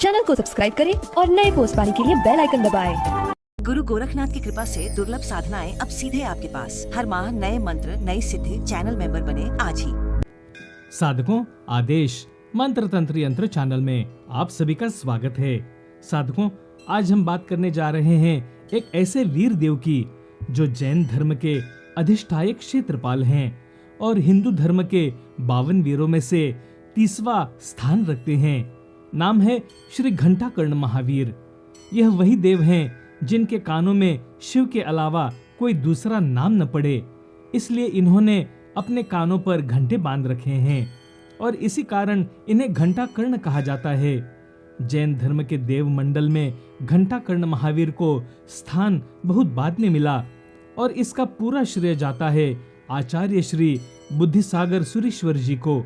Channel को subscribe करें और नए पोस्ट पाने के लिए बेल आइकन दबाएं। गुरु गोरखनाथ की कृपा से दुर्लभ साधनाएं अब सीधे आपके पास। हर माह नए मंत्र, नई सिद्धि। चैनल मेंबर बने आज ही। साधकों, आदेश मंत्र तंत्र यंत्र चैनल में आप सभी का स्वागत है। साधकों, आज हम बात करने जा रहे हैं एक ऐसे वीर देव की जो जैन धर्म के अधिष्ठायक क्षेत्रपाल हैं और हिंदू धर्म के 52 वीरों में से 30वां स्थान रखते हैं। नाम है श्री घंटाकर्ण महावीर। यह वही देव हैं जिनके कानों में शिव के अलावा कोई दूसरा नाम न पड़े, इसलिए इन्होंने अपने कानों पर घंटे बांध रखे हैं और इसी कारण इन्हें घंटाकर्ण कहा जाता है। जैन धर्म के देव मंडल में घंटाकर्ण महावीर को स्थान बहुत बाद में मिला और इसका पूरा श्रेय जाता है आचार्य श्री बुद्धिसागर सुरीश्वर जी को।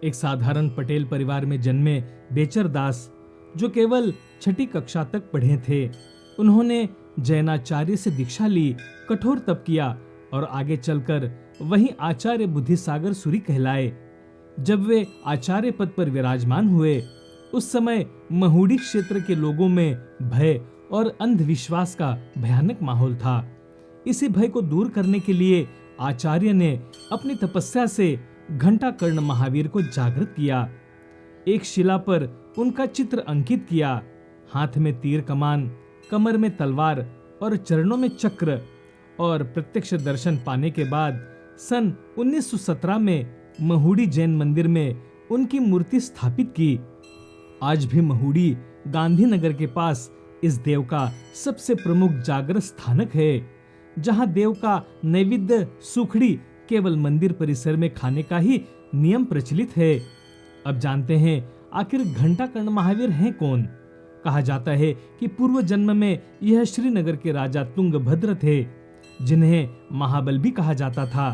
एक साधारण पटेल परिवार में जन्मे बेचर दास, जो केवल 6ठी कक्षा तक पढ़े थे, उन्होंने जैनाचार्य से दीक्षा ली, कठोर तप किया और आगे चलकर वहीं आचार्य बुद्धिसागर सूरी कहलाए। जब वे आचार्य पद पर विराजमान हुए, उस समय महुड़ी क्षेत्र के लोगों में भय और अंधविश्वास का भयानक माहौल था। इसी भय को दूर करने के लिए आचार्य ने अपनी तपस्या से घंटाकर्ण महावीर को जागृत किया। एक शिला पर उनका चित्र अंकित किया। हाथ में तीर कमान, कमर में तलवार और चरणों में चक्र। और प्रत्यक्ष दर्शन पाने के बाद सन 1917 में महुड़ी जैन मंदिर में उनकी मूर्ति स्थापित की। आज भी महुड़ी गांधीनगर के पास इस देव का सबसे प्रमुख जागरण स्थानक है, जहां देव का नैवेद्य सूखड़ी केवल मंदिर परिसर में खाने का ही नियम प्रचलित है। अब जानते हैं आखिर घंटाकर्ण महावीर हैं कौन। कहा जाता है कि पूर्व जन्म में यह श्रीनगर के राजा तुंगभद्र थे, जिन्हें महाबल भी कहा जाता था।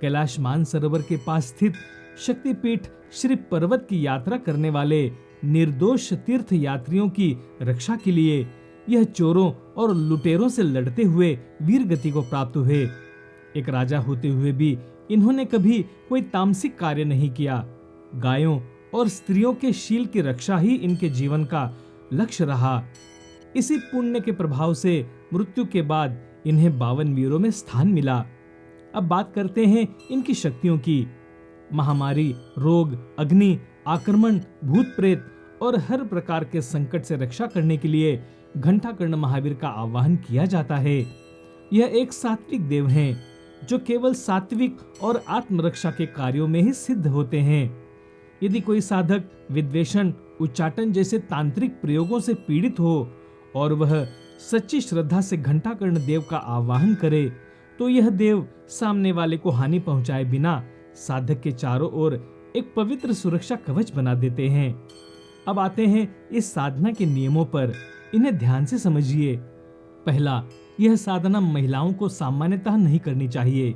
कैलाश मानसरोवर के पास स्थित शक्तिपीठ श्री पर्वत की यात्रा करने वाले निर्दोष तीर्थ यात्रियों की रक्षा के लिए यह चोरों और लुटेरों से लड़ते हुए वीर गति को प्राप्त हुए। एक राजा होते हुए भी इन्होंने कभी कोई तामसिक कार्य नहीं किया। गायों और स्त्रियों के शील की रक्षा ही इनके जीवन का लक्ष्य रहा। इसी पुण्य के प्रभाव से मृत्यु के बाद इन्हें 52 वीरों में स्थान मिला। अब बात करते हैं इनकी शक्तियों की। महामारी, रोग, अग्नि, आक्रमण, भूत प्रेत और हर प्रकार के संकट से रक्षा करने के लिए घंटाकर्ण महावीर का आह्वान किया जाता है। यह एक सात्विक देव हैं, जो केवल सात्विक और आत्मरक्षा के कार्यों में ही सिद्ध होते हैं। यदि कोई साधक विद्वेषण, उच्चाटन जैसे तांत्रिक प्रयोगों से पीड़ित हो और वह सच्ची श्रद्धा से घंटाकर्ण देव का आह्वान करे, तो यह देव सामने वाले को हानि पहुंचाए बिना साधक के चारों ओर एक पवित्र सुरक्षा कवच बना देते हैं। अब आते हैं इस साधना के नियमों पर। इन्हें ध्यान से समझिए। पहला, यह साधना महिलाओं को सामान्यतः नहीं करनी चाहिए।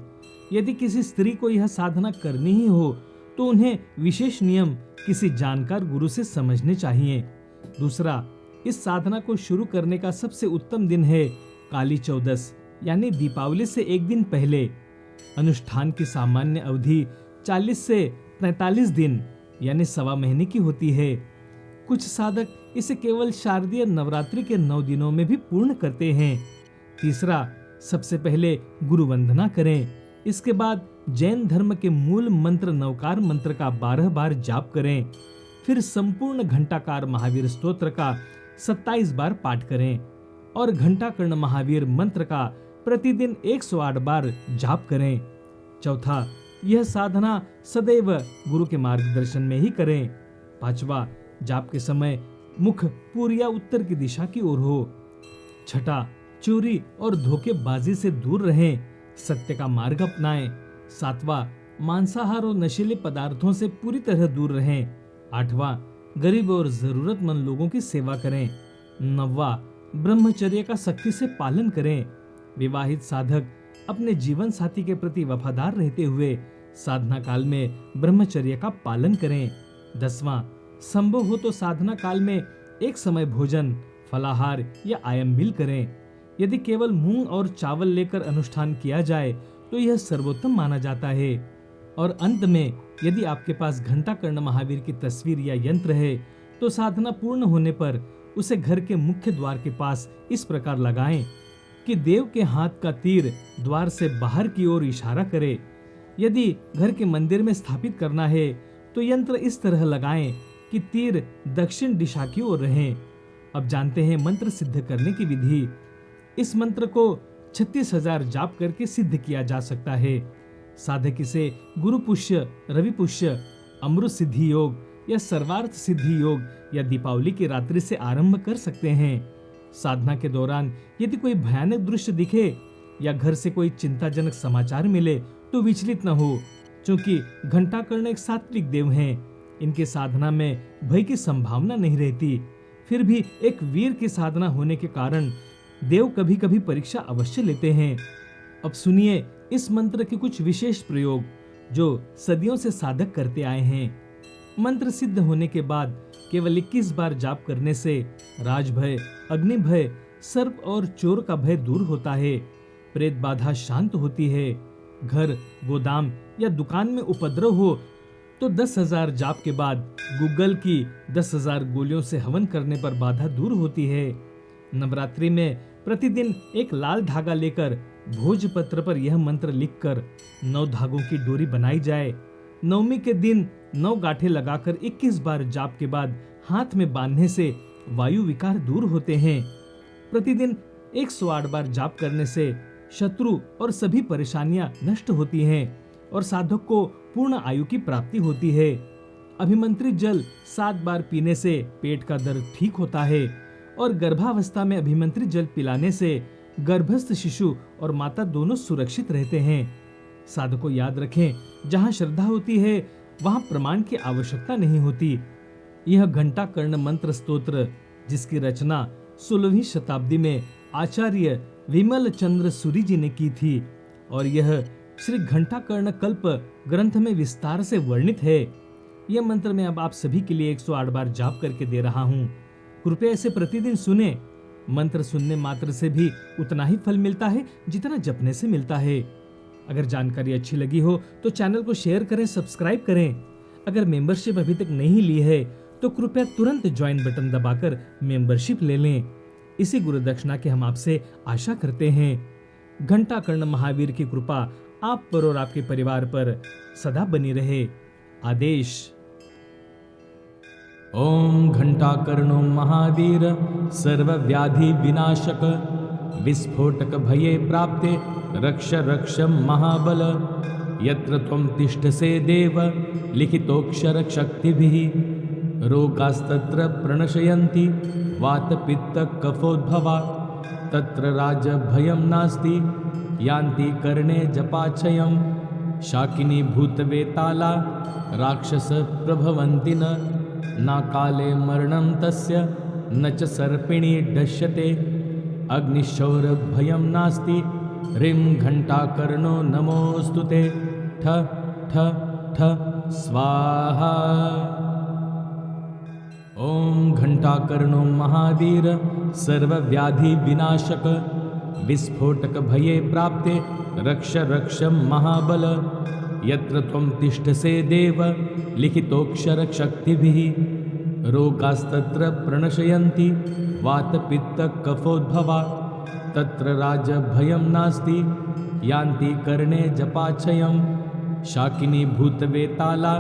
यदि किसी स्त्री को यह साधना करनी ही हो तो उन्हें विशेष नियम किसी जानकार गुरु से समझने चाहिए। दूसरा, इस साधना को शुरू करने का सबसे उत्तम दिन है काली चौदस, यानी दीपावली से एक दिन पहले। अनुष्ठान की सामान्य अवधि 40 से 43 दिन यानी सवा महीने की होती है। कुछ साधक इसे केवल शारदीय नवरात्रि के 9 दिनों में भी पूर्ण करते हैं। तीसरा, सबसे पहले गुरु वंदना करें। इसके बाद जैन धर्म के मूल मंत्र नवकार मंत्र का 12 बार जाप करें। फिर संपूर्ण घंटाकार महावीर स्तोत्र का 27 बार पाठ करें और घंटाकर्ण महावीर मंत्र का प्रतिदिन 108 बार जाप करें। चौथा, यह साधना सदैव गुरु के मार्गदर्शन में ही करें। पांचवा, जाप के समय मुख पूर्व या उत्तर की दिशा की ओर हो। छठा, चोरी और धोखेबाजी से दूर रहें, सत्य का मार्ग अपनाएं। सातवां, मांसाहार और नशीले पदार्थों से पूरी तरह दूर रहें। आठवां, गरीब और जरूरतमंद लोगों की सेवा करें। नौवां, ब्रह्मचर्य का सख्ती से पालन करें। विवाहित साधक अपने जीवन साथी के प्रति वफादार रहते हुए साधना काल में ब्रह्मचर्य का पालन करें। 10वां, संभव हो तो साधना काल में एक समय भोजन, फलाहार या आयम मिल करें। यदि केवल मूंग और चावल लेकर अनुष्ठान किया जाए तो यह सर्वोत्तम माना जाता है। और अंत में यदि आपके पास घंटाकर्ण महावीर की तस्वीर या यंत्र है तो साधना पूर्ण होने पर उसे घर के मुख्य द्वार के पास इस प्रकार लगाएं कि देव के हाथ का तीर द्वार से बाहर की ओर इशारा करे। यदि घर के मंदिर में स्थापित करना है तो यंत्र इस तरह लगाएं कि तीर दक्षिण दिशा की ओर रहे। अब जानते हैं मंत्र सिद्ध करने की विधि। इस मंत्र को 36,000 जाप करके सिद्ध किया जा सकता है। साधक इसे गुरु पुष्य, रवि पुष्य, अमृत सिद्धि योग या सर्वार्थ सिद्धि योग या दीपावली की रात्रि से आरंभ कर सकते हैं। साधना के दौरान यदि कोई भयानक दृश्य दिखे या घर से कोई चिंताजनक समाचार मिले तो विचलित न हो, क्योंकि घंटाकर्ण एक सात्विक देव हैं। इनके साधना में भय की संभावना नहीं रहती। फिर भी एक वीर की साधना होने के कारण देव कभी कभी परीक्षा अवश्य लेते हैं। अब सुनिए इस मंत्र के कुछ विशेष प्रयोग जो सदियों से साधक करते आए हैं। मंत्र सिद्ध होने के बाद केवल 21 बार जाप करने से राजभय, अग्नि भय, सर्प और चोर का भय दूर होता है। प्रेत बाधा शांत होती है। घर, गोदाम या दुकान में उपद्रव हो तो 10,000 जाप के बाद गूगल की 10,000 गोलियों से हवन करने पर बाधा दूर होती है। नवरात्रि में प्रतिदिन एक लाल धागा लेकर भोजपत्र पर यह मंत्र लिखकर 9 धागों की डोरी बनाई जाए। नवमी के दिन 9 गांठें लगाकर 21 बार जाप के बाद हाथ में बांधने से वायु विकार दूर होते हैं। प्रतिदिन 108 बार जाप करने से शत्रु और सभी परेशानियां नष्ट होती हैं और साधक को पूर्ण आयु की प्राप्ति होती है। अभिमंत्रित जल 7 बार पीने से पेट का दर्द ठीक होता है और गर्भावस्था में अभिमंत्रित जल पिलाने से गर्भस्थ शिशु और माता दोनों सुरक्षित रहते हैं। साधकों याद रखें, जहां श्रद्धा होती है वहां प्रमाण की आवश्यकता नहीं होती। यह घंटाकर्ण मंत्र स्तोत्र जिसकी रचना 16वीं शताब्दी में आचार्य विमल चंद्र सूरी जी ने की थी और यह श्री घंटाकर्ण कल्प ग्रंथ में विस्तार से वर्णित है। यह मंत्र मैं अब आप सभी के लिए 108 बार जाप करके दे रहा हूँ। कृपया इसे प्रतिदिन सुने। मंत्र सुनने मात्र से भी उतना ही फल मिलता है जितना जपने से मिलता है। अगर जानकारी अच्छी लगी हो तो चैनल को शेयर करें, सब्सक्राइब करें। अगर मेंबरशिप अभी तक नहीं ली है तो कृपया तुरंत ज्वाइन बटन दबाकर मेंबरशिप ले लें। इसी गुरु दक्षिणा के हम आपसे आशा करते हैं। घंटाकर्ण महावीर की कृपा आप पर और आपके परिवार पर सदा बनी रहे। आदेश। ओम घंटाकर्णो महावीर सर्वव्याधि विनाशक विस्फोटक भये प्राप्ते रक्ष रक्ष महाबल यत्र त्वं तिष्ठसे देव लिखितोक्षर शक्तिभिः रोगास्तत्र प्रणशयन्ति वातपित्त कफोद्भवा तत्र राजभयं नास्ति यान्ति कर्णे जपाक्षयं शाकिनी भूतवेताला राक्षस प्रभवन्ति न काले मरणं तस्य न च सर्पिणी दश्यते अग्निशौरभयं नास्ति ह्रीं घंटाकर्णो नमोऽस्तुते ठ ठ ठ स्वाहा। ओम घंटाकर्णो महावीर सर्वव्याधि विनाशक विस्फोटक भये प्राप्ते रक्ष रक्ष महाबल यत्र त्वं तिष्ठसे देव लिखितोक्षर शक्तिभिः रोगास्तत्र प्रणशयन्ति वातपित्त कफोद्भवा तत्र राजभयं नास्ति यान्ति कर्णे जपाक्षयं शाकिनी भूतवेताला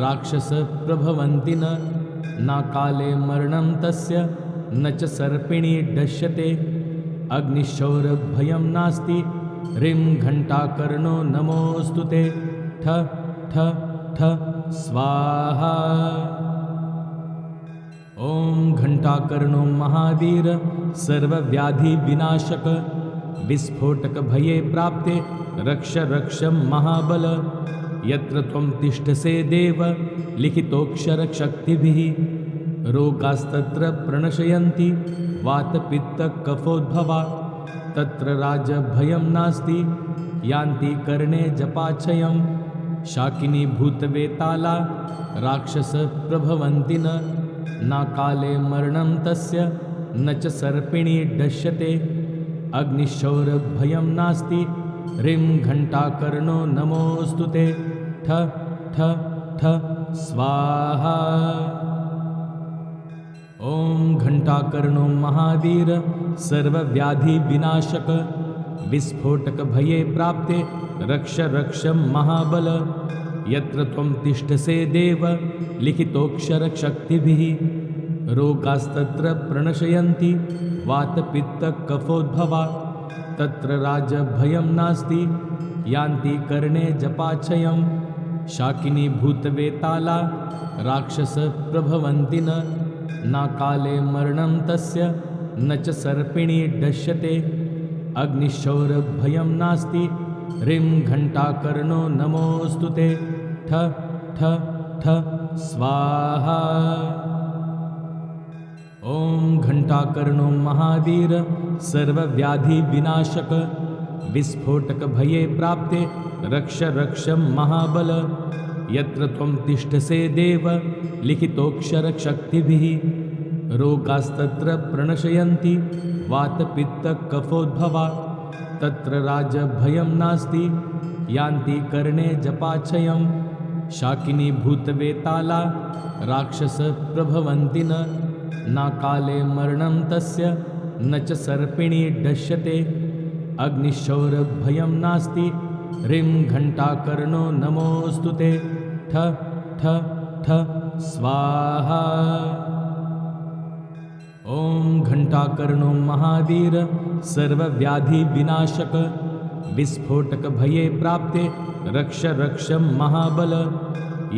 राक्षस प्रभवन्ति न काले मरणं तस्य न च सर्पिणी दश्यते अग्निशौरभयं नास्ति ह्रीं घंटाकर्णो नमोऽस्तुते ठ ठ ठ स्वाहा। ओम घंटाकर्णो महावीर सर्वव्याधि विनाशक विस्फोटक भये प्राप्ते रक्ष रक्ष महाबल यत्र त्वं तिष्ठसे देव लिखितोक्षर शक्तिभिः रोगास्तत्र प्रणशयन्ति वातपित्त कफोद्भवा तत्र राजभयं नास्ति यान्ति कर्णे जपाक्षयं शाकिनी भूतवेताला राक्षस प्रभवन्ति न काले मरणं तस्य न च सर्पिणी दश्यते अग्निशौरभयं नास्ति ह्रीं घंटाकर्णो नमोऽस्तुते ठ ठ ठ स्वाहा। ॐ घण्टाकर्णो महावीर सर्वव्याधिविनाशक विस्फोटक भये प्राप्ते रक्ष रक्ष महाबल यत्र त्वं तिष्ठसे देव लिखितोऽक्षरशक्तिभिः रोगास्तत्र प्रणशयन्ति वातपित्तकफोद्भवा तत्र राजभयं नास्ति यान्ति कर्णे जपाक्षयं शाकिनी भूतवेताला राक्षसप्रभवन्ति न काले मरणं तस्य न च सर्पिणी दश्यते अग्निशौरभयं नास्ति ह्रीं घण्टाकर्णो नमोऽस्तु ते ठ ठ ठ स्वाहा। ॐ घण्टाकर्णो महावीर सर्वव्याधिविनाशक विस्फोटक भये प्राप्ते रक्ष रक्ष महाबल यत्र त्वं तिष्ठसे देव लिखितोऽक्षरशक्तिभिः रोगास्तत्र प्रणशयन्ति वातपित्तकफोद्भवा तत्र राजभयं नास्ति यान्ति कर्णे जपाक्षयं शाकिनी भूतवेताला राक्षसप्रभवन्ति न काले मरणं तस्य न च सर्पिणी दश्यते अग्निशौरभयं नास्ति ह्रीं घण्टाकर्णो नमोऽस्तु ते ठ ठ ठ स्वाहा। ॐ घण्टाकर्णो महावीर सर्वव्याधिविनाशक विस्फोटक भये प्राप्ते रक्ष रक्ष महाबल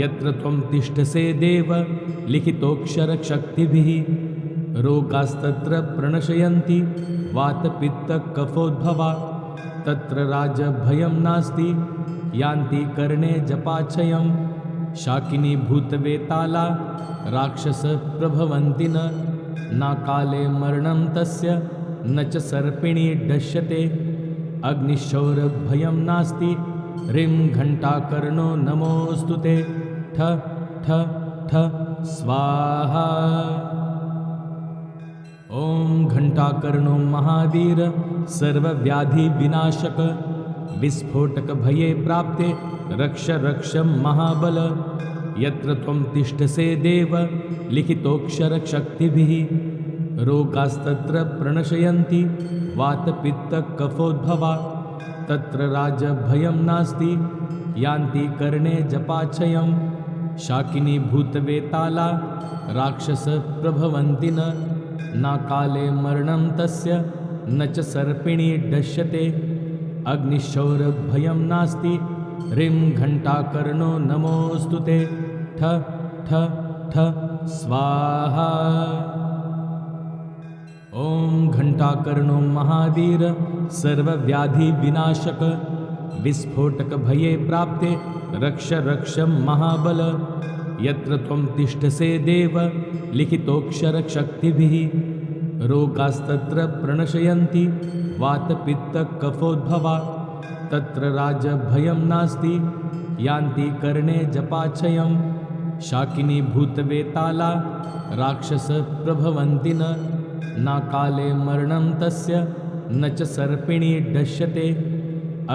यत्र त्वं तिष्ठसे देव लिखितोऽक्षरशक्तिभिः रोगास्तत्र प्रणशयन्ति वातपित्तकफोद्भवा तत्र राजभयं नास्ति यान्ति कर्णे जपाक्षयं शाकिनी भूतवेताला राक्षसप्रभवन्ति न काले मरणं तस्य न च सर्पिणी दश्यते अग्निशौरभयं नास्ति ह्रीं घण्टाकर्णो नमोऽस्तु ते ठ ठ ठ स्वाहा। ॐ घण्टाकर्णो महावीर सर्वव्याधिविनाशक विस्फोटक भये प्राप्ते रक्ष रक्ष महाबल यत्र त्वं तिष्ठसे देव लिखितोऽक्षरशक्तिभिः रोगास्तत्र प्रणशयन्ति वातपित्तकफोद्भवा तत्र राजभयं नास्ति यान्ति कर्णे जपाक्षयं शाकिनी भूतवेताला राक्षसप्रभवन्ति न काले मरणं तस्य न च सर्पिणी दश्यते अग्निशौरभयं नास्ति ह्रीं घण्टाकर्णो नमोऽस्तु ते ठ ठ ठ स्वाहा। ॐ घण्टाकर्णो महावीर सर्वव्याधिविनाशक विस्फोटक भये प्राप्ते रक्ष रक्ष महाबल यत्र त्वं तिष्ठसे देव लिखितोऽक्षरशक्तिभिः रोगास्तत्र प्रणशयन्ति वातपित्तकफोद्भवा तत्र राजभयं नास्ति यान्ति कर्णे जपाक्षयं शाकिनी भूतवेताला राक्षसप्रभवन्ति न काले मरणं तस्य न च सर्पिणी दश्यते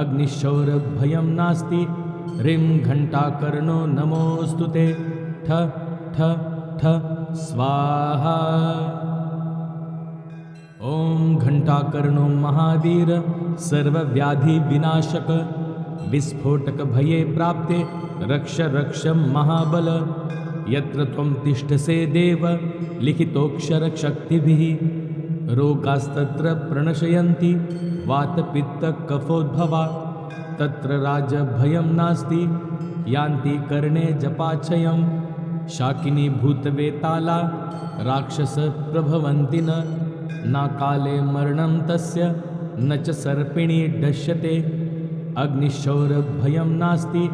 अग्निशौरभयं नास्ति ह्रीं घण्टाकर्णो नमोऽस्तु ते ठ ठ ठ स्वाहा। ॐ घण्टाकर्णो महावीर सर्वव्याधिविनाशक विस्फोटक भये प्राप्ते रक्ष रक्ष महाबल यत्र त्वं तिष्ठसे देव लिखितोऽक्षरशक्तिभिः रोगास्तत्र प्रणशयन्ति वातपित्तकफोद्भवा तत्र राजभयं नास्ति यान्ति कर्णे जपाक्षयं शाकिनी भूतवेताला राक्षसप्रभवन्ति न काले मरणं तस्य न च सर्पिणी दश्यते अग्निशौरभयं नास्ति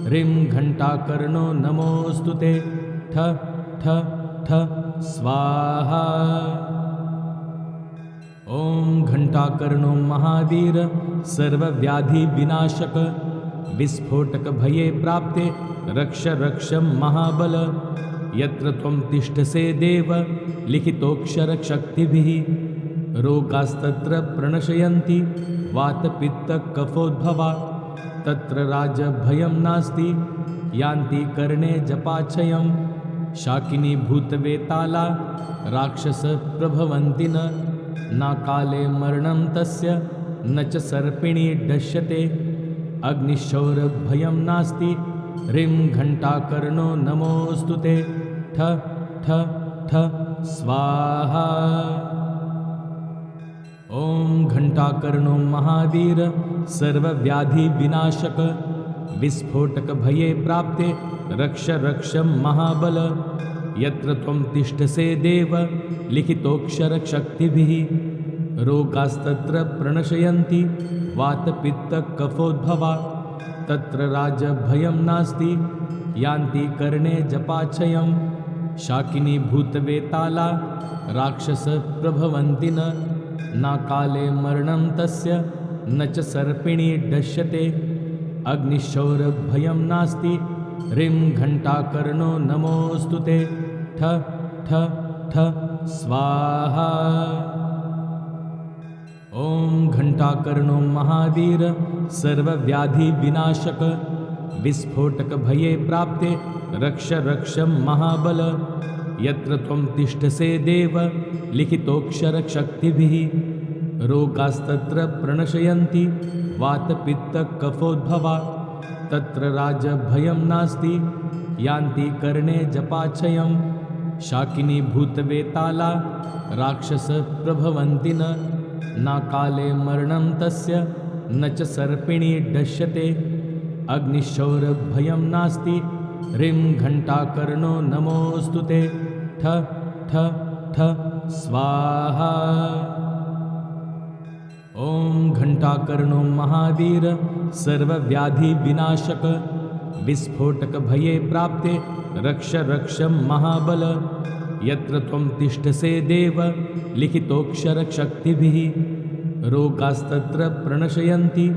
ह्रीं घण्टाकर्णो नमोऽस्तु ते ठ ठ ठ स्वाहा। ॐ घण्टाकर्णो महावीर सर्वव्याधिविनाशक विस्फोटक भये प्राप्ते रक्ष रक्ष महाबल यत्र त्वं तिष्ठसे देव लिखितोऽक्षरशक्तिभिः रोगास्तत्र प्रणशयन्ति वातपित्तकफोद्भवा तत्र राजभयं नास्ति यान्ति कर्णे जपाक्षयं शाकिनी भूतवेताला राक्षस प्रभवन्ति न काले मरणं तस्य न च सर्पिणी दश्यते अग्निशौरभयं नास्ति ह्रीं घण्टाकर्णो नमोऽस्तु ते ठ ठ ठ स्वाहा। ॐ घण्टाकर्णो महावीर सर्वव्याधि विनाशक विस्फोटक भये प्राप्ते रक्ष रक्ष महाबल यत्र त्वं तिष्ठसे देव लिखितोऽक्षर शक्तिभिः रोगास्तत्र प्रणशयन्ति वातपित्त कफोद्भवा तत्र राजभयं नास्ति यान्ति कर्णे जपाक्षयं शाकिनी भूतवेताला राक्षस प्रभवन्ति न काले मरणं तस्य न च सर्पिणी दश्यते अग्निशौरभयं नास्ति ह्रीं घण्टाकर्णो नमोऽस्तु ते ठ ठ ठ स्वाहा। ॐ घण्टाकर्णो महावीर सर्वव्याधि विनाशक विस्फोटक भये प्राप्ते रक्ष रक्ष महाबल यत्र त्वं तिष्ठसे देव लिखितोऽक्षर शक्तिभिः रोगास्तत्र प्रणशयन्ति वातपित्त कफोद्भवा तत्र राजभयं नास्ति यान्ति कर्णे जपाक्षयं शाकिनी भूतवेताला राक्षस प्रभवन्ति न काले मरणं तस्य न च सर्पिणी दश्यते अग्निशौरभयं नास्ति ह्रीं घण्टाकर्णो नमोऽस्तु ते ठ ठ ठ स्वाहा। ॐ घण्टाकर्णो महावीर सर्वव्याधि विनाशक विस्फोटक भये प्राप्ते रक्ष रक्ष महाबल यत्र त्वं तिष्ठसे देव लिखितोऽक्षर शक्तिभिः रोगास्तत्र प्रणशयन्ति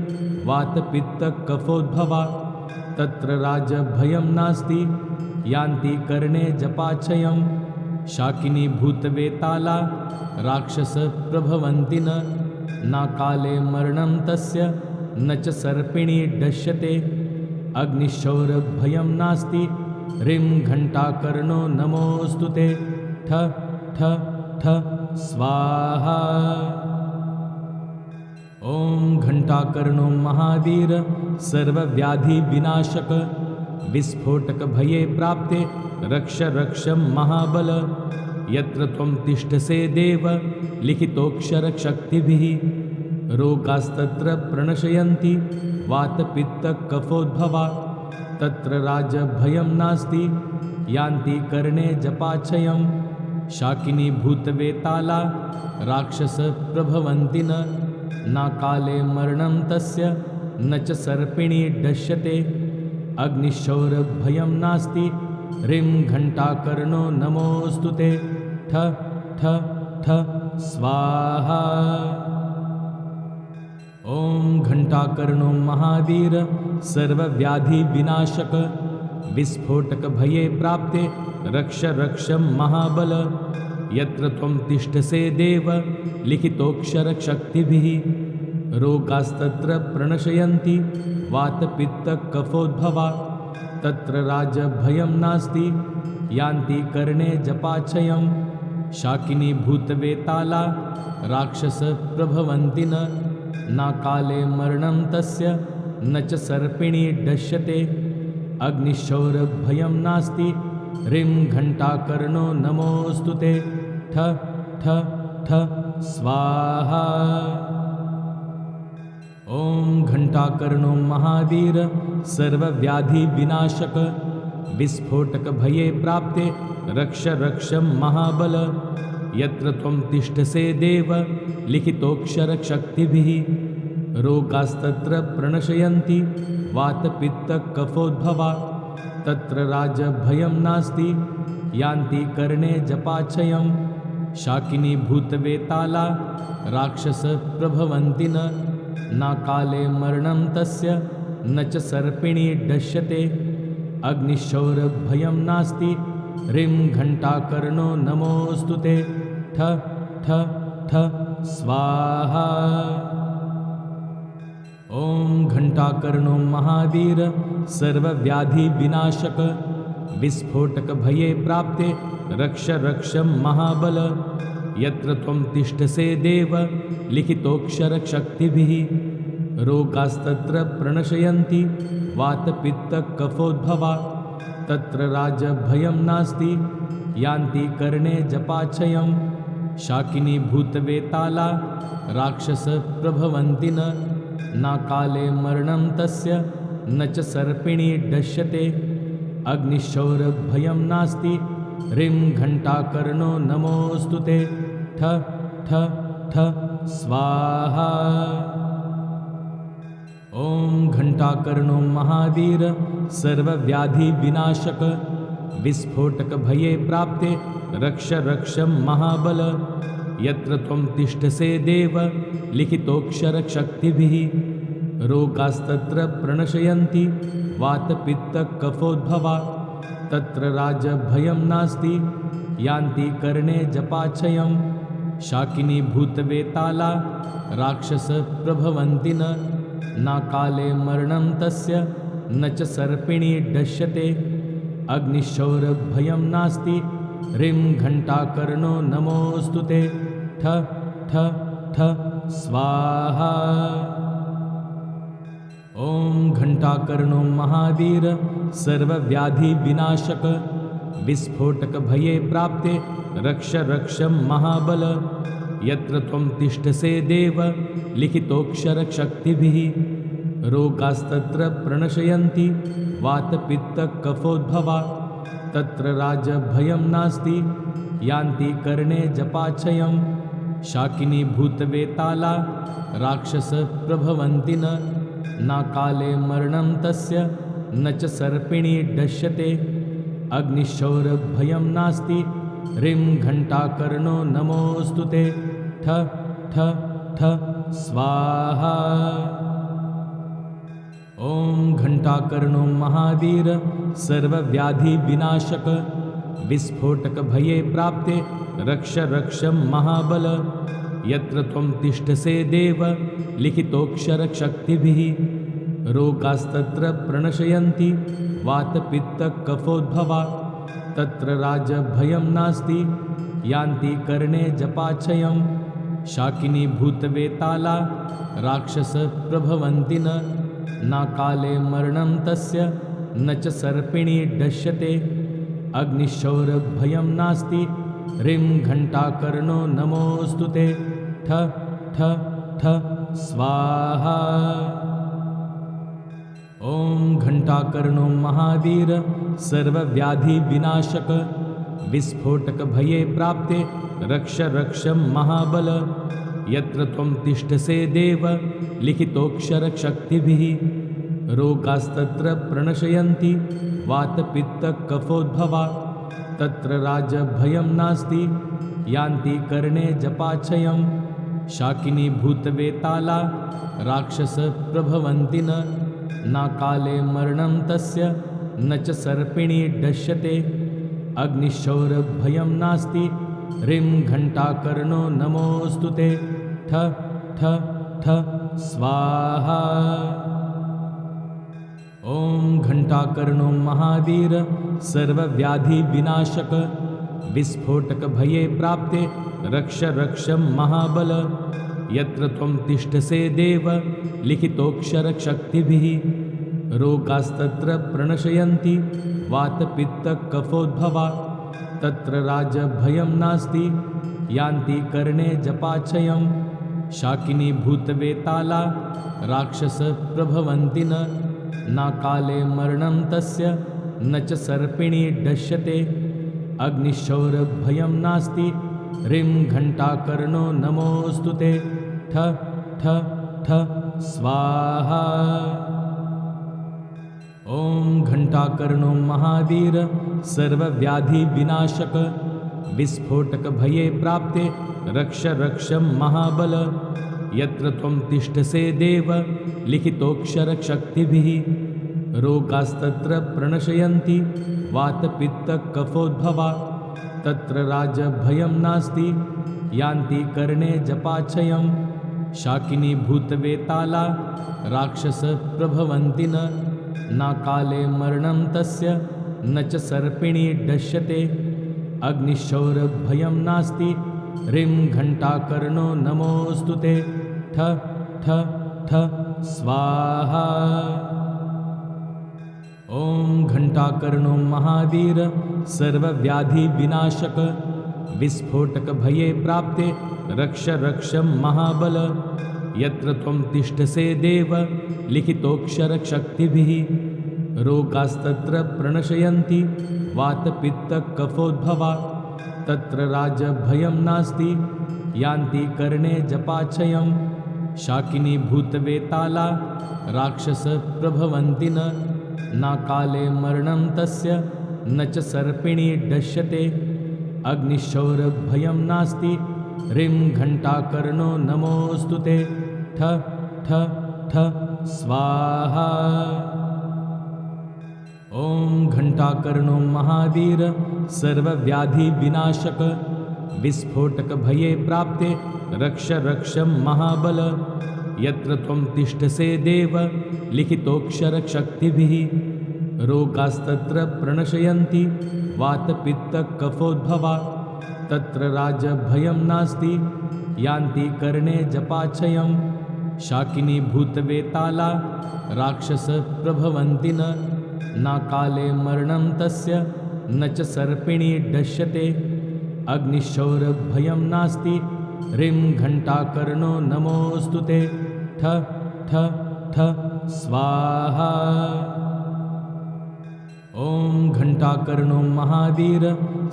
वातपित्त कफोद्भवा तत्र राजभयं नास्ति यान्ति कर्णे जपाक्षयं शाकिनी भूतवेताला राक्षस प्रभवन्ति न काले मरणं तस्य न च सर्पिणी दश्यते अग्निशौरभयं नास्ति ह्रीं घण्टाकर्णो नमोऽस्तु ते ठ ठ ठ स्वाहा। ॐ घण्टाकर्णो महावीर सर्वव्याधि विनाशक विस्फोटक भये प्राप्ते रक्ष रक्ष महाबल यत्र त्वं तिष्ठसे देव लिखितोऽक्षर शक्तिभिः रोगास्तत्र प्रणशयन्ति वातपित्त कफोद्भवा तत्र राजभयं नास्ति यान्ति कर्णे जपाक्षयं शाकिनी भूतवेताला राक्षस प्रभवन्ति न काले मरणं तस्य न च सर्पिणी दश्यते अग्निशौरभयं नास्ति ह्रीं घण्टाकर्णो नमोऽस्तु ते ठ ठ ठ स्वाहा। ॐ घण्टाकर्णो महावीर सर्वव्याधि विनाशक विस्फोटक भये प्राप्ते रक्ष रक्ष महाबल यत्र त्वं तिष्ठसे देव लिखितोऽक्षर शक्तिभिः रोगास्तत्र प्रणशयन्ति वातपित्त कफोद्भवा तत्र राजभयं नास्ति यान्ति कर्णे जपाक्षयं शाकिनी भूतवेताला राक्षस प्रभवन्ति न काले मरणं तस्य न च सर्पिणी दश्यते अग्निशौरभयं नास्ति ह्रीं घण्टाकर्णो नमोऽस्तु ते ठ ठ ठ स्वाहा। ॐ घण्टाकर्णो महावीर सर्वव्याधि विनाशक विस्फोटक भये प्राप्ते रक्ष रक्ष महाबल यत्र त्वं तिष्ठसे देव लिखितोऽक्षर शक्तिभिः रोगास्तत्र प्रणशयन्ति वातपित्त कफोद्भवा तत्र राजभयं नास्ति यान्ति कर्णे जपाक्षयं शाकिनी भूतवेताला राक्षस प्रभवन्ति न काले मरणं तस्य न च सर्पिणी दश्यते अग्निशौरभयं नास्ति ह्रीं घण्टाकर्णो नमोऽस्तु ते ठ ठ ठ स्वाहा। ॐ घण्टाकर्णो महावीर सर्वव्याधि विनाशक विस्फोटकभये प्राप्ते रक्ष रक्ष महाबल यत्र त्वं तिष्ठसे देव लिखितोऽक्षरशक्तिभिः रोगास्तत्र प्रणशयन्ति वातपित्तकफोद्भवा तत्र राजभयं नास्ति यान्ति कर्णे जपाक्षयं शाकिनी भूतवेताला राक्षसप्रभवन्ति न काले मरणं तस्य न च सर्पिणी दश्यते अग्निशौरभयं नास्ति ह्रीं घण्टाकर्णो नमोऽस्तु ते ठ ठ ठ स्वाहा। ॐ घण्टाकर्णो महावीर सर्वव्याधिविनाशक विस्फोटकभये प्राप्ते रक्ष रक्ष महाबल यत्र त्वं तिष्ठसे देव लिखितोऽक्षरशक्तिभिः रोगास्तत्र प्रणशयन्ति वातपित्तकफोद्भवा तत्र राजभयं नास्ति यान्ति कर्णे जपाक्षयं शाकिनी भूतवेताला राक्षसप्रभवन्ति न काले मरणं तस्य न च सर्पिणी दश्यते अग्निशौरभयं नास्ति ह्रीं घण्टाकर्णो नमोऽस्तु ते ठ ठ ठ स्वाहा। ॐ घण्टाकर्णो महावीर सर्वव्याधिविनाशक विस्फोटकभये प्राप्ते रक्ष रक्ष महाबल यत्र त्वं तिष्ठसे देव लिखितोऽक्षरशक्तिभिः रोगास्तत्र प्रणशयन्ति वातपित्तकफोद्भवा तत्र राजभयं नास्ति यान्ति कर्णे जपाक्षयं शाकिनी भूतवेताला राक्षसप्रभवन्ति न काले मरणं तस्य न च सर्पिणी दश्यते अग्निशौरभयं नास्ति ह्रीं घण्टाकर्णो नमोऽस्तु ते ठ ठ ठ स्वाहा। ॐ घण्टाकर्णो महावीर सर्वव्याधिविनाशक विस्फोटकभये प्राप्ते रक्ष रक्ष महाबल यत्र त्वं तिष्ठसे देव लिखितोऽक्षरशक्तिभिः रोगास्तत्र प्रणशयन्ति वातपित्तकफोद्भवा तत्र राजभयं नास्ति यान्ति कर्णे जपाक्षयं शाकिनी भूतवेताला राक्षसप्रभवन्ति न काले मरणं तस्य न च सर्पिणी दश्यते अग्निशौरभयं नास्ति ह्रीं घण्टाकर्णो नमोऽस्तु ते ठ ठ ठ स्वाहा। ॐ घण्टाकर्णो महावीर सर्वव्याधिविनाशक विस्फोटकभये प्राप्ते रक्ष रक्ष महाबल यत्र त्वं तिष्ठसे देव लिखितोऽक्षरशक्तिभिः रोगास्तत्र प्रणशयन्ति वातपित्तकफोद्भवा तत्र राजभयं नास्ति यान्ति कर्णे जपाक्षयं शाकिनी भूतवेताला राक्षसप्रभवन्ति न काले मरणं तस्य न च सर्पिणी दश्यते अग्निशौरभयं नास्ति ह्रीं घण्टाकर्णो नमोऽस्तु ते ठ ठ ठ स्वाहा। ॐ घण्टाकर्णो महावीर सर्वव्याधिविनाशक विस्फोटकभये प्राप्ते रक्ष रक्ष महाबल यत्र त्वं तिष्ठसे देव लिखितोऽक्षरशक्तिभिः रोगास्तत्र प्रणशयन्ति वातपित्तकफोद्भवा तत्र राजभयं नास्ति यान्ति कर्णे जपाक्षयं शाकिनी भूतवेताला राक्षसप्रभवन्ति न काले मरणं तस्य न च सर्पिणी दश्यते अग्निशौरभयं नास्ति ह्रीं घण्टाकर्णो नमोऽस्तु ते ठ ठ ठ स्वाहा। ॐ घण्टाकर्णो महावीर सर्वव्याधिविनाशक विस्फोटकभये प्राप्ते रक्ष रक्ष महाबल यत्र त्वं तिष्ठसे देव लिखितोऽक्षरशक्तिभिः रोगास्तत्र प्रणशयन्ति वातपित्तकफोद्भवा तत्र राजभयं नास्ति यान्ति कर्णे जपाक्षयं शाकिनी भूतवेताला राक्षसप्रभवन्ति न काले मरणं तस्य न च सर्पिणी दश्यते अग्निशौरभयं नास्ति ह्रीं घण्टाकर्णो नमोऽस्तु ते ठ ठ ठ स्वाहा। ॐ घण्टाकर्णो महावीर सर्वव्याधिविनाशक विस्फोटकभये प्राप्ते रक्ष रक्ष महाबल यत्र त्वं तिष्ठसे देव लिखितोऽक्षरशक्तिभिः रोगास्तत्र प्रणशयन्ति वातपित्तकफोद्भवा तत्र राजभयं नास्ति यान्ति कर्णे जपाक्षयं शाकिनी भूतवेताला राक्षसप्रभवन्ति न काले मरणं तस्य न च सर्पिणी दश्यते अग्निशौरभयं नास्ति ह्रीं घण्टाकर्णो नमोऽस्तु ते ठ ठ ठ स्वाहा। ॐ घण्टाकर्णो महावीर सर्वव्याधिविनाशक विस्फोटकभये प्राप्ते रक्ष रक्ष महाबल यत्र त्वं तिष्ठसे देव लिखितोऽक्षरशक्तिभिः रोगास्तत्र प्रणशयन्ति वातपित्तकफोद्भवा तत्र राजभयं नास्ति यान्ति कर्णे जपाक्षयं शाकिनी भूतवेताला राक्षसप्रभवन्ति न काले मरणं तस्य न च सर्पिणी दश्यते अग्निशौरभयं नास्ति ह्रीं घण्टाकर्णो नमोऽस्तु ते ठ ठ ठ स्वाहा। ॐ घण्टाकर्णो महावीर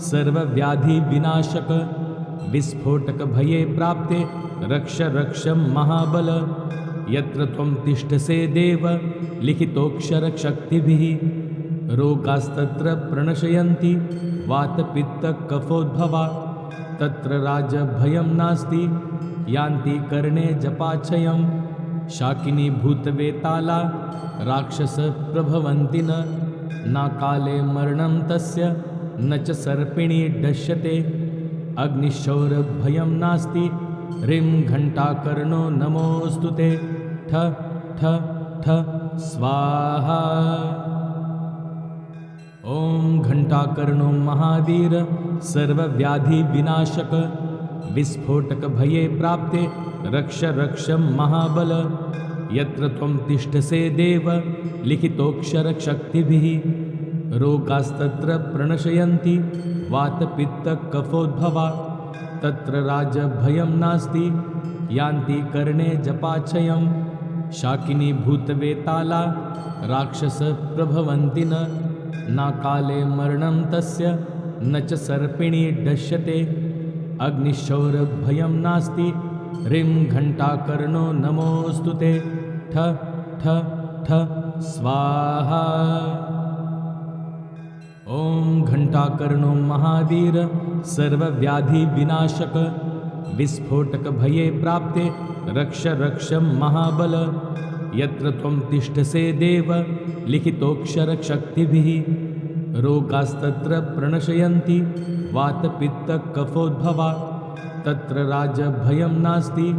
सर्वव्याधिविनाशक विस्फोटकभये प्राप्ते रक्ष रक्ष महाबल यत्र त्वं तिष्ठसे देव लिखितोऽक्षरशक्तिभिः रोगास्तत्र प्रणशयन्ति वातपित्तकफोद्भवा तत्र राजभयं नास्ति यान्ति कर्णे जपाक्षयं शाकिनी भूतवेताला राक्षसप्रभवन्ति न काले मरणं तस्य न च सर्पिणी दश्यते अग्निशौरभयं नास्ति ह्रीं घण्टाकर्णो नमोऽस्तु ते ठ ठ ठ स्वाहा। ॐ घण्टाकर्णो महावीर सर्वव्याधिविनाशक विस्फोटकभये प्राप्ते रक्ष रक्ष महाबल यत्र त्वं तिष्ठसे देव लिखितोऽक्षरशक्तिभिः रोगास्तत्र प्रणशयन्ति वातपित्तकफोद्भवा तत्र राजभयं नास्ति यान्ति कर्णे जपाक्षयं शाकिनी भूतवेताला राक्षसप्रभवन्ति न काले मरणं तस्य न च सर्पिणी दश्यते अग्निशौरभयं नास्ति ह्रीं घण्टाकर्णो नमोऽस्तु ते ठ ठ ठ स्वाहा। ॐ घण्टाकर्णो महावीर सर्वव्याधिविनाशक विस्फोटकभये प्राप्ते रक्ष रक्ष महाबल यत्र त्वं तिष्ठसे देव लिखितोऽक्षरशक्तिभिः रोगास्तत्र प्रणशयन्ति वातपित्तकफोद्भवा तत्र राजभयं नास्ति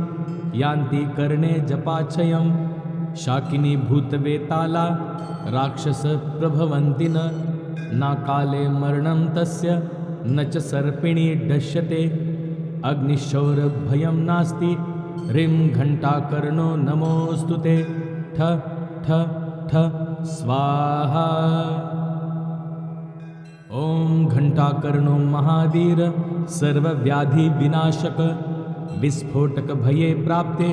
यान्ति कर्णे जपाक्षयं शाकिनी भूतवेताला राक्षसप्रभवन्ति न काले मरणं तस्य न च सर्पिणी दश्यते अग्निशौरभयं नास्ति ह्रीं घण्टाकर्णो नमोऽस्तु ते ठ ठ ठ स्वाहा। ॐ घण्टाकर्णो महावीर सर्वव्याधिविनाशक विस्फोटकभये प्राप्ते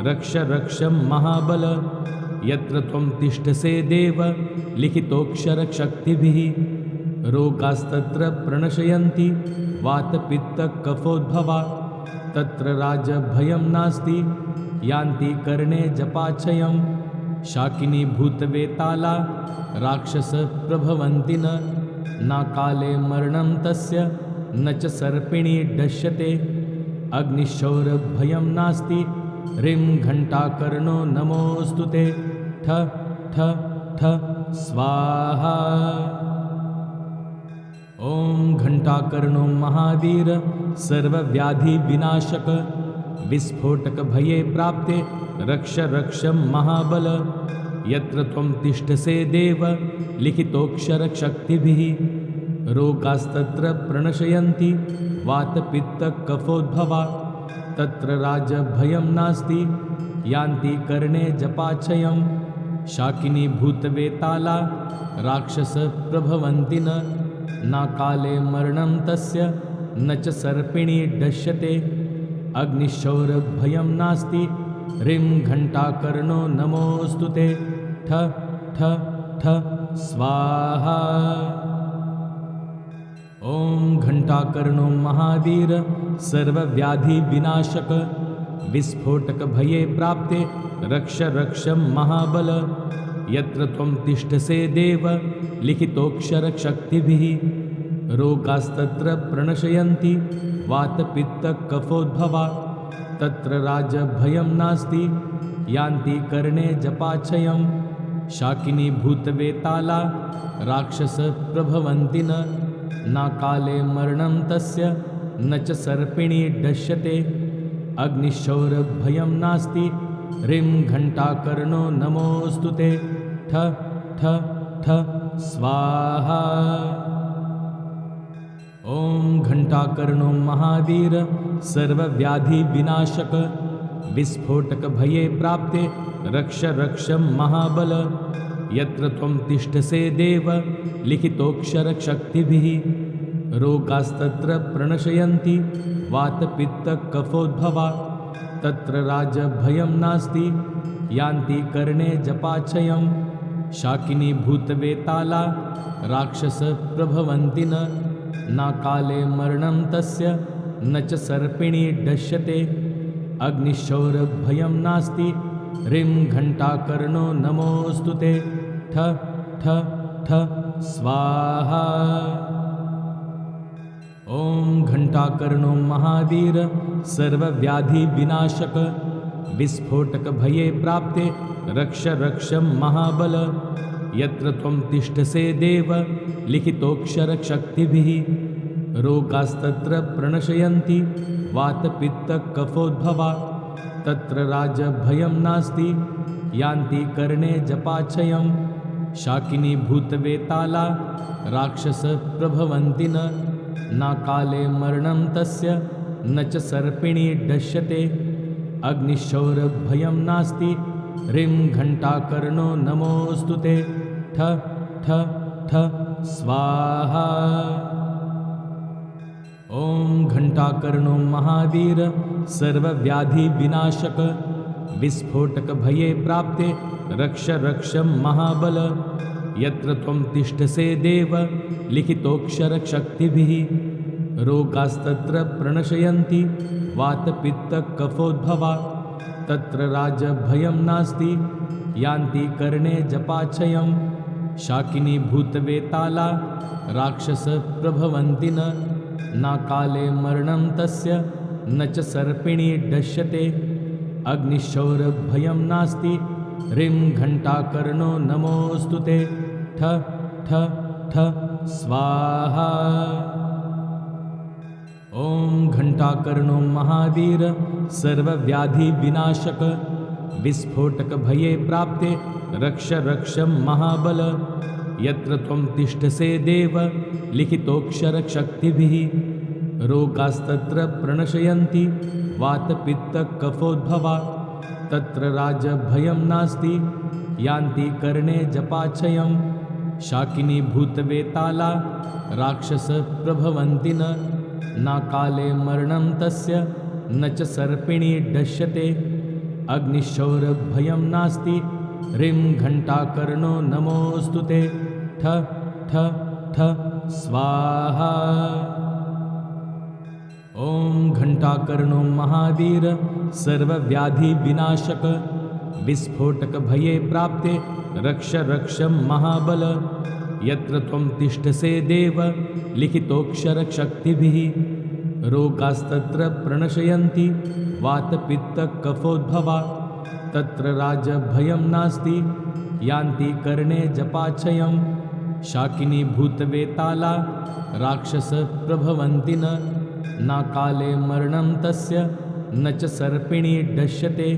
रक्ष रक्ष महाबल यत्र त्वं तिष्ठसे देव लिखितोऽक्षरशक्तिभिः रोगास्तत्र प्रणशयन्ति वातपित्तकफोद्भवा तत्र राजभयं नास्ति यान्ति कर्णे जपाक्षयं शाकिनी भूतवेताला राक्षसप्रभवन्ति न काले मरणं तस्य न च सर्पिणी दश्यते अग्निशौरभयं नास्ति ह्रीं घण्टाकर्णो नमोऽस्तु ते ठ ठ ठ स्वाहा। ॐ घण्टाकर्णो महावीर सर्वव्याधिविनाशक विस्फोटकभये प्राप्ते रक्ष रक्ष महाबल यत्र त्वं तिष्ठसे देव लिखितोऽक्षरशक्तिभिः रोगास्तत्र प्रणशयन्ति वातपित्तकफोद्भवा तत्र राजभयं नास्ति यान्ति कर्णे जपाक्षयं शाकिनी भूतवेताला राक्षसप्रभवन्ति न काले मरणं तस्य न च सर्पिणी दश्यते अग्निशौरभयं नास्ति ह्रीं घण्टाकर्णो नमोऽस्तु ते ठ ठ ठ स्वाहा। ॐ घण्टाकर्णो महावीर सर्वव्याधिविनाशक विस्फोटकभये प्राप्ते रक्ष रक्ष महाबल यत्र त्वं तिष्ठसे देव लिखितोऽक्षरशक्तिभिः रोगास्तत्र प्रणशयन्ति वातपित्तकफोद्भवा तत्र राजभयं नास्ति यान्ति कर्णे जपाक्षयं शाकिनी भूतवेताला राक्षसप्रभवन्ति न काले मरणं तस्य न च सर्पिणी दश्यते अग्निशौरभयं नास्ति ह्रीं घण्टाकर्णो नमोऽस्तु ते ठ ठ ठ स्वाहा। ॐ घण्टाकर्णो महावीर सर्वव्याधिविनाशक विस्फोटकभये प्राप्ते रक्ष रक्ष महाबल यत्र त्वं तिष्ठसे देव लिखितोऽक्षरशक्तिभिः रोगास्तत्र प्रणशयन्ति वातपित्तकफोद्भवा तत्र राजभयं नास्ति यान्ति कर्णे जपाक्षयं शाकिनी भूतवेताला राक्षसप्रभवन्ति न काले मरणं तस्य न च सर्पिणी दश्यते अग्निशौरभयं नास्ति ह्रीं घण्टाकर्णो नमोऽस्तु ते ठ ठ ठ स्वाहा। ॐ घण्टाकर्णो महावीर सर्वव्याधिविनाशक विस्फोटकभये प्राप्ते रक्ष रक्ष महाबल यत्र त्वं तिष्ठसे देव लिखितोऽक्षरशक्तिभिः रोगास्तत्र प्रणशयन्ति वातपित्तकफोद्भवा तत्र राजभयं नास्ति यान्ति कर्णे जपाक्षयं शाकिनी भूतवेताला राक्षसप्रभवन्ति न काले मरणं तस्य न च सर्पिणी दश्यते अग्निशौरभयं नास्ति ह्रीं घण्टाकर्णो नमोऽस्तु ते ठ ठ ठ स्वाहा। ॐ घण्टाकर्णो महावीर सर्वव्याधिविनाशक विस्फोटकभये प्राप्ते रक्ष रक्ष महाबल यत्र त्वं तिष्ठसे देव लिखितोऽक्षरशक्तिभिः रोगास्तत्र प्रणशयन्ति वातपित्तकफोद्भवा तत्र राजभयं नास्ति यान्ति कर्णे जपाक्षयं शाकिनी भूतवेताला राक्षसप्रभवन्ति न काले मरणं तस्य न च सर्पिणी दश्यते अग्निशौरभयं नास्ति ह्रीं घण्टाकर्णो नमोऽस्तु ते ठ ठ ठ स्वाहा। ॐ घण्टाकर्णो महावीर सर्वव्याधिविनाशक विस्फोटकभये प्राप्ते रक्ष रक्ष महाबल यत्र त्वं तिष्ठसे देव लिखितोऽक्षरशक्तिभिः रोगास्तत्र प्रणशयन्ति वातपित्तकफोद्भवा तत्र राजभयं नास्ति यान्ति कर्णे जपाक्षयं शाकिनी भूतवेताला राक्षसप्रभवन्ति न काले मरणं तस्य न च सर्पिणी दश्यते अग्निशौरभयं नास्ति ह्रीं घण्टाकर्णो नमोऽस्तु ते ठ ठ ठ स्वाहा। ॐ घण्टाकर्णो महावीर सर्वव्याधिविनाशक विस्फोटकभये प्राप्ते रक्ष रक्ष महाबल यत्र त्वं तिष्ठसे देव लिखितोऽक्षरशक्तिभिः रोगास्तत्र प्रणशयन्ति वातपित्तकफोद्भवा तत्र राजभयं नास्ति यान्ति कर्णे जपाक्षयं शाकिनी भूतवेताला राक्षसप्रभवन्ति न काले मरणं तस्य न च सर्पिणी दश्यते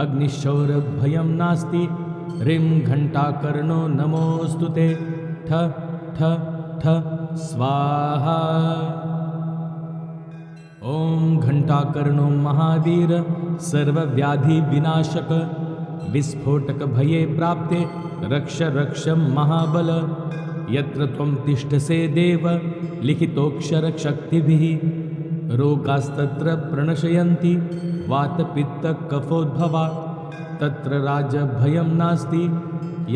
अग्निशौरभयं नास्ति ह्रीं घंटाकर्णो नमोऽस्तु ते ठ ठ ठ स्वाहा। ओम घंटाकर्णो महावीर सर्वव्याधि विनाशक विस्फोटक भये प्राप्ते रक्ष रक्ष महाबल यत्र त्वं तिष्ठसे देव लिखितोऽक्षर शक्तिभिः रोगास्तत्र प्रणशयन्ति वातपित्त कफोद्भवा तत्र राजभयं नास्ति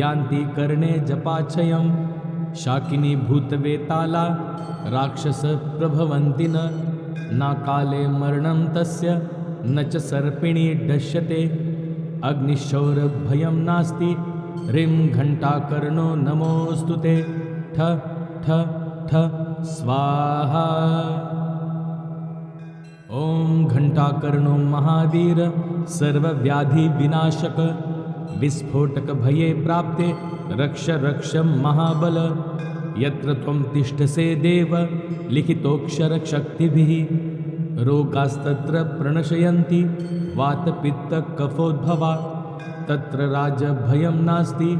यान्ति कर्णे जपाक्षयं शाकिनी भूतवेताला राक्षस प्रभवन्ति न काले मरणं तस्य न च सर्पिणी दश्यते अग्निशौरभयं नास्ति ह्रीं घंटाकर्णो नमोऽस्तु ते ठ ठ ठ स्वाहा। ओम घंटाकर्णो महावीर सर्वव्याधि विनाशक विस्फोटक भये प्राप्ते रक्ष रक्ष महाबल यत्र त्वं तिष्ठसे देव लिखितोऽक्षर शक्तिभिः रोगास्तत्र प्रणशयन्ति वातपित्त कफोद्भवा तत्र राजभयं नास्ति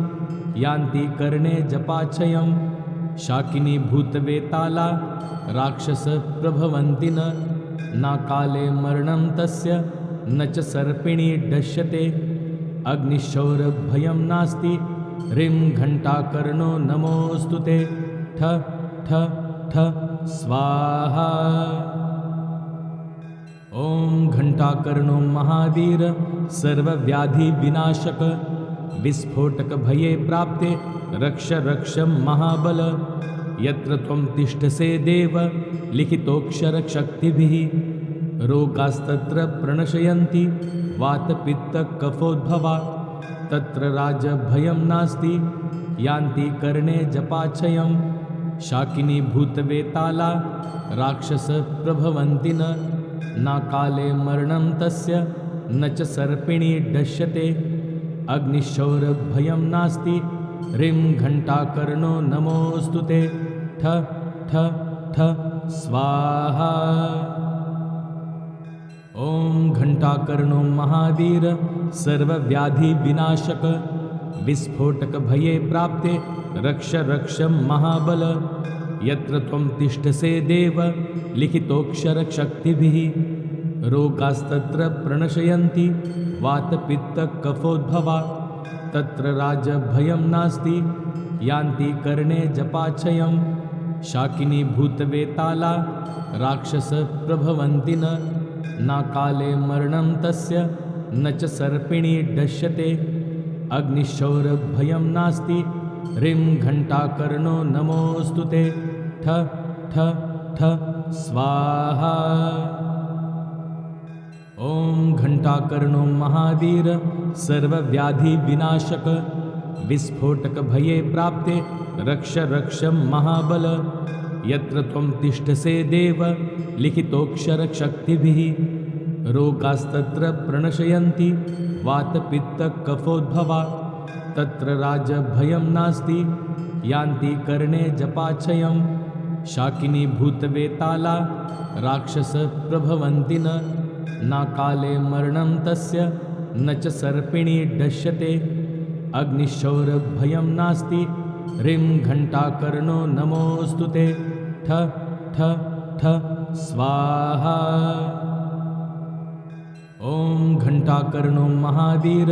यान्ति कर्णे जपाक्षयं शाकिनी भूतवेताला राक्षस प्रभवन्ति न काले मरणं तस्य न च सर्पिणी दश्यते अग्निशौरभयं नास्ति ह्रीं घंटाकर्णो नमोऽस्तु ते ठ ठ ठ स्वाहा। ओम घंटाकर्णो महावीर सर्वव्याधि विनाशक विस्फोटक भये प्राप्ते रक्ष रक्ष महाबल यत्र त्वं तिष्ठसे देव लिखितोऽक्षर शक्तिभिः रोगास्तत्र प्रणशयन्ति वातपित्त कफोद्भवा तत्र राजभयं नास्ति यान्ति कर्णे जपाक्षयं शाकिनी भूतवेताला राक्षस प्रभवन्ति न काले मरणं तस्य न च सर्पिणी दश्यते अग्निशौरभयं नास्ति ह्रीं घंटाकर्णो नमोऽस्तु ते ठ ठ ठ स्वाहा। ओम घंटाकर्णो महावीर सर्वव्याधि विनाशक विस्फोटक भये प्राप्ते रक्ष रक्ष महाबल यत्र त्वं तिष्ठसे देव लिखितोऽक्षर शक्तिभिः रोगास्तत्र प्रणशयन्ति वातपित्त कफोद्भवा तत्र राजभयं नास्ति यान्ति कर्णे जपाक्षयं शाकिनी भूतवेताला राक्षस प्रभवन्ति न काले मरणं तस्य न च सर्पिणी दश्यते अग्निशौरभयं नास्ति ह्रीं घंटाकर्णो नमोऽस्तु ते ठ ठ ठ स्वाहा। ओम घंटाकर्णो महावीर सर्वव्याधि विनाशक विस्फोटक भये प्राप्ते रक्ष रक्ष महाबल यत्र त्वं तिष्ठसे देव लिखितोऽक्षर शक्तिभिः रोगास्तत्र प्रणशयन्ति वातपित्त कफोद्भवा तत्र राजभयं नास्ति यान्ति कर्णे जपाक्षयं शाकिनी भूतवेताला राक्षस प्रभवन्ति न काले मरणं तस्य न च सर्पिणी दश्यते अग्निशौरभयं नास्ति ह्रीं घंटाकर्णो नमोऽस्तु ते ठ ठ ठ स्वाहा। ओम घंटाकर्णो महावीर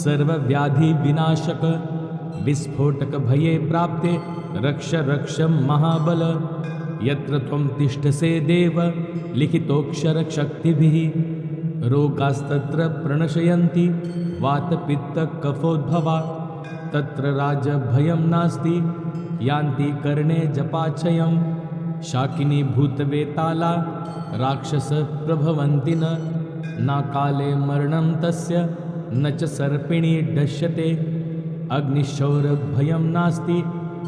सर्वव्याधि विनाशक विस्फोटक भये प्राप्ते रक्ष रक्ष महाबल यत्र त्वं तिष्ठसे देव लिखितोऽक्षर शक्तिभिः रोगास्तत्र प्रणशयन्ति वातपित्त कफोद्भवा तत्र राजभयं नास्ति यान्ति कर्णे जपाक्षयं शाकिनी भूतवेताला राक्षस प्रभवन्ति न काले मरणं तस्य न च सर्पिणी दश्यते अग्निशौरभयं नास्ति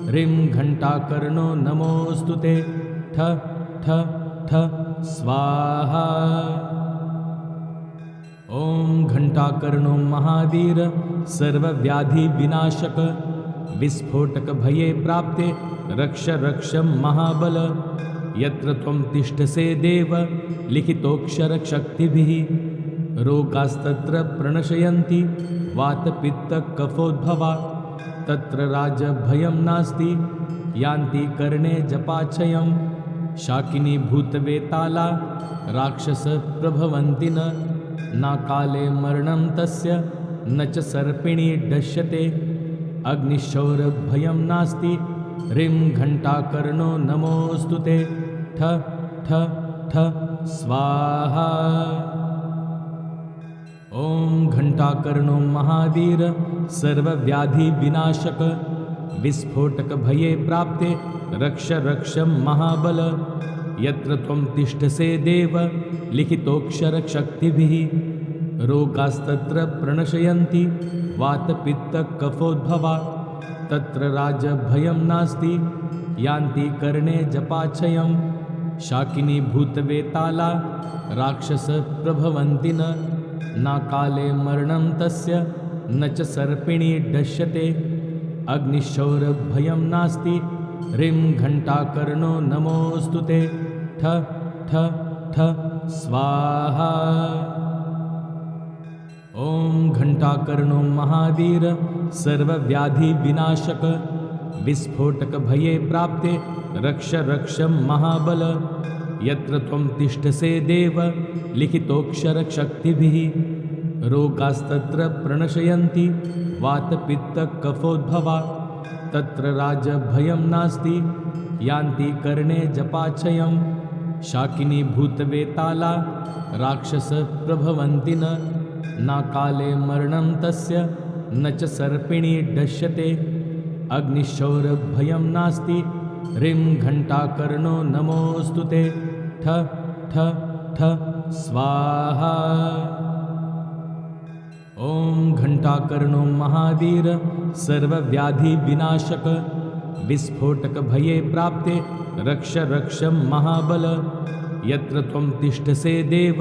ह्रीं घंटाकर्णो नमोऽस्तु ते ठ ठ ठ स्वाहा। ओम घंटाकर्णो महावीर सर्वव्याधि विनाशक विस्फोटक भये प्राप्ते रक्ष रक्ष महाबल यत्र त्वं तिष्ठसे देव लिखितोऽक्षर शक्तिभिः रोगास्तत्र प्रणशयन्ति वातपित्तकफोद्भवा तत्र राजभयं नास्ति यान्ति कर्णे जपाक्षयं शाकिनी भूतवेताला राक्षसप्रभवन्ति न काले मरणं तस्य न च सर्पिणी दश्यते अग्निशौरभयं नास्ति ह्रीं घण्टाकर्णो नमोऽस्तु ते ठ ठ ठ स्वाहा। ॐ घण्टाकर्णो महावीर सर्वव्याधिविनाशक विस्फोटकभये प्राप्ते रक्ष रक्ष महाबल यत्र त्वं तिष्ठसे देव लिखितोऽक्षरशक्तिभिः रोगास्तत्र प्रणशयन्ति वातपित्तकफोद्भवा तत्र राजभयं नास्ति यान्ति कर्णे जपाक्षयं शाकिनी भूतवेताला राक्षसप्रभवन्ति न काले मरणं तस्य न च सर्पिणी दश्यते अग्निशौरभयं नास्ति ह्रीं घण्टाकर्णो नमोऽस्तु ते ठ ठ ठ स्वाहा। ॐ घण्टाकर्णो महावीर सर्वव्याधिविनाशक विस्फोटकभये प्राप्ते रक्ष रक्ष महाबल यत्र त्वं तिष्ठसे देव लिखितोऽक्षरशक्तिभिः रोगास्तत्र प्रणशयन्ति वातपित्तकफोद्भवा तत्र राजभयं नास्ति यान्ति कर्णे जपाक्षयं शाकिनी भूतवेताला राक्षसप्रभवन्ति न काले मरणं तस्य न च सर्पिणी दश्यते अग्निशौरभयं नास्ति ह्रीं घण्टाकर्णो नमोऽस्तु ते ठ ठ ठ स्वाहा। ॐ घण्टाकर्णो महावीर सर्वव्याधिविनाशक विस्फोटकभये प्राप्ते रक्ष रक्ष महाबल यत्र त्वं तिष्ठसे देव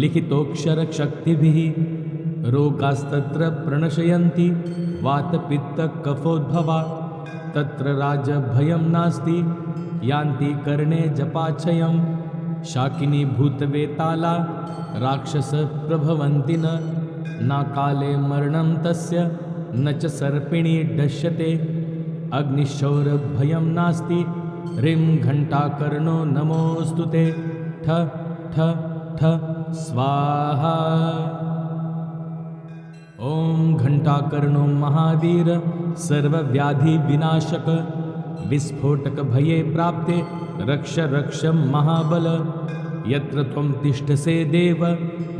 लिखितोऽक्षरशक्तिभिः रोगास्तत्र प्रणशयन्ति वातपित्तकफोद्भवा तत्र राजभयं नास्ति यान्ति कर्णे जपाक्षयं शाकिनी भूतवेताला राक्षसप्रभवन्ति न काले मरणं तस्य न च सर्पिणी दश्यते अग्निशौरभयं नास्ति ह्रीं घण्टाकर्णो नमोऽस्तु ते ठ ठ ठ स्वाहा। ॐ घण्टाकर्णो महावीर सर्वव्याधिविनाशक विस्फोटकभये प्राप्ते रक्ष रक्ष महाबल यत्र त्वं तिष्ठसे देव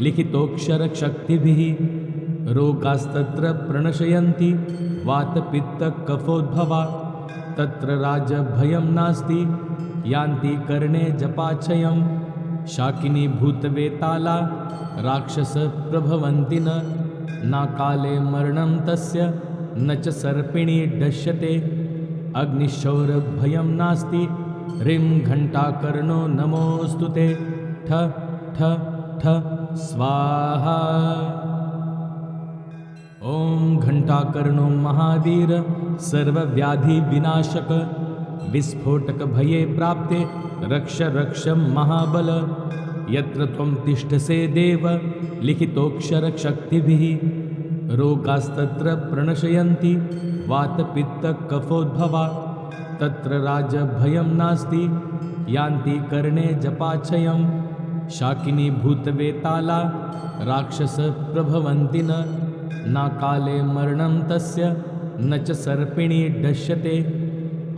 लिखितोऽक्षरशक्तिभिः रोगास्तत्र प्रणशयन्ति वातपित्तकफोद्भवा तत्र राजभयं नास्ति यान्ति कर्णे जपाक्षयं शाकिनी भूतवेताला राक्षसप्रभवन्ति न काले मरणं तस्य न च सर्पिणी दश्यते अग्निशौरभयं नास्ति ह्रीं घण्टाकर्णो नमोऽस्तु ते ठ ठ ठ स्वाहा। ॐ घण्टाकर्णो महावीर सर्वव्याधिविनाशक विस्फोटकभये प्राप्ते रक्ष रक्ष महाबल यत्र त्वं तिष्ठसे देव लिखितोऽक्षरशक्तिभिः रोगास्तत्र प्रणशयन्ति वातपित्तकफोद्भवा तत्र राजभयं नास्ति यान्ति कर्णे जपाक्षयं शाकिनी भूतवेताला राक्षसप्रभवन्ति न काले मरणं तस्य न च सर्पिणी दश्यते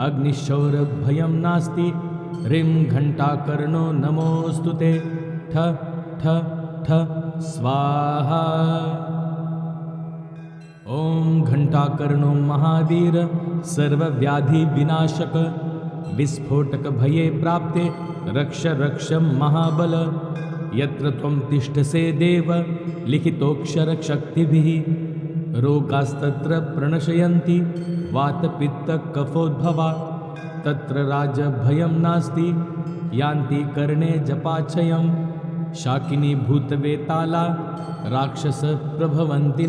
अग्निशौरभयं नास्ति ह्रीं घण्टाकर्णो नमोऽस्तु ते ठ ठ ठ स्वाहा। ॐ घण्टाकर्णो महावीर सर्वव्याधिविनाशक विस्फोटकभये प्राप्ते रक्ष रक्ष महाबल यत्र त्वं तिष्ठसे देव लिखितोऽक्षरशक्तिभिः रोगास्तत्र प्रणशयन्ति वातपित्तकफोद्भवा तत्र राजभयं नास्ति यान्ति कर्णे जपाक्षयं शाकिनी भूतवेताला राक्षसप्रभवन्ति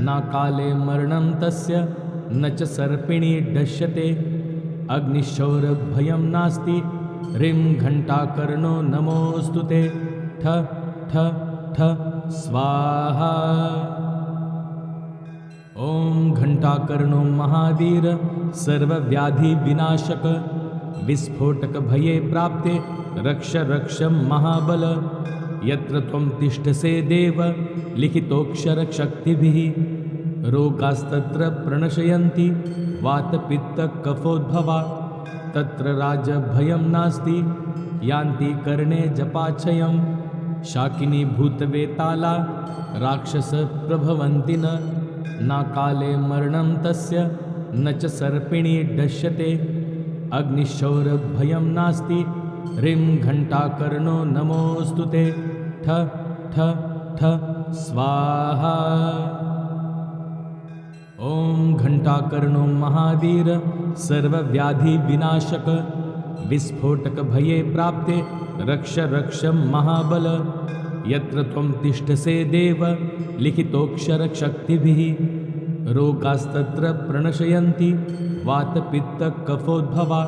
न काले मरणं तस्य न च सर्पिणी दश्यते अग्निशौरभयं नास्ति ह्रीं घण्टाकर्णो नमोऽस्तु ते ठ ठ ठ स्वाहा। ओम घंटाकर्णो महावीर सर्वव्याधि विनाशक विस्फोटक भये प्राप्ते रक्ष रक्ष महाबल यत्र त्वं तिष्ठसे देव लिखितोऽक्षर शक्तिभिः रोगास्तत्र प्रणशयन्ति वातपित्त कफोद्भवा तत्र राजभयं नास्ति यान्ति कर्णे जपाक्षयं शाकिनी भूतवेताला राक्षस प्रभवन्ति न काले मरणं तस्य न च सर्पिणी दश्यते अग्निशौरभयं नास्ति ह्रीं घंटाकर्णो नमोऽस्तुते ठ ठ ठ स्वाहा। ओम घंटाकर्णो महावीर सर्वव्याधि विनाशक विस्फोटक भये प्राप्ते रक्ष रक्ष महाबल यत्र त्वं तिष्ठसे देव लिखितोऽक्षर शक्तिभिः रोगास्तत्र प्रणशयन्ति वातपित्त कफोद्भवा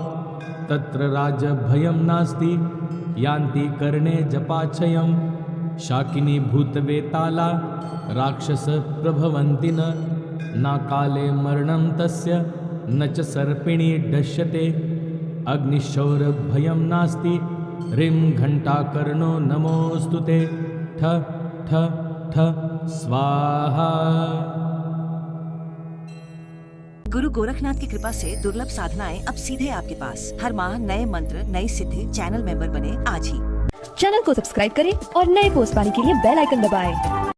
तत्र राजभयं नास्ति यान्ति कर्णे जपाक्षयं शाकिनी भूतवेताला राक्षस प्रभवन्ति न काले मरणं तस्य न च सर्पिणी दश्यते अग्निशौरभयं नास्ति ह्रीं घंटाकर्णो नमोऽस्तुते ठ ठ ठ स्वाहा। गुरु गोरखनाथ की कृपा से दुर्लभ साधनाएं अब सीधे आपके पास। हर माह नए मंत्र नई सिद्धि चैनल मेंबर बने आज ही। चैनल को सब्सक्राइब करें और नए पोस्ट पाने के लिए बेल आइकन दबाएं।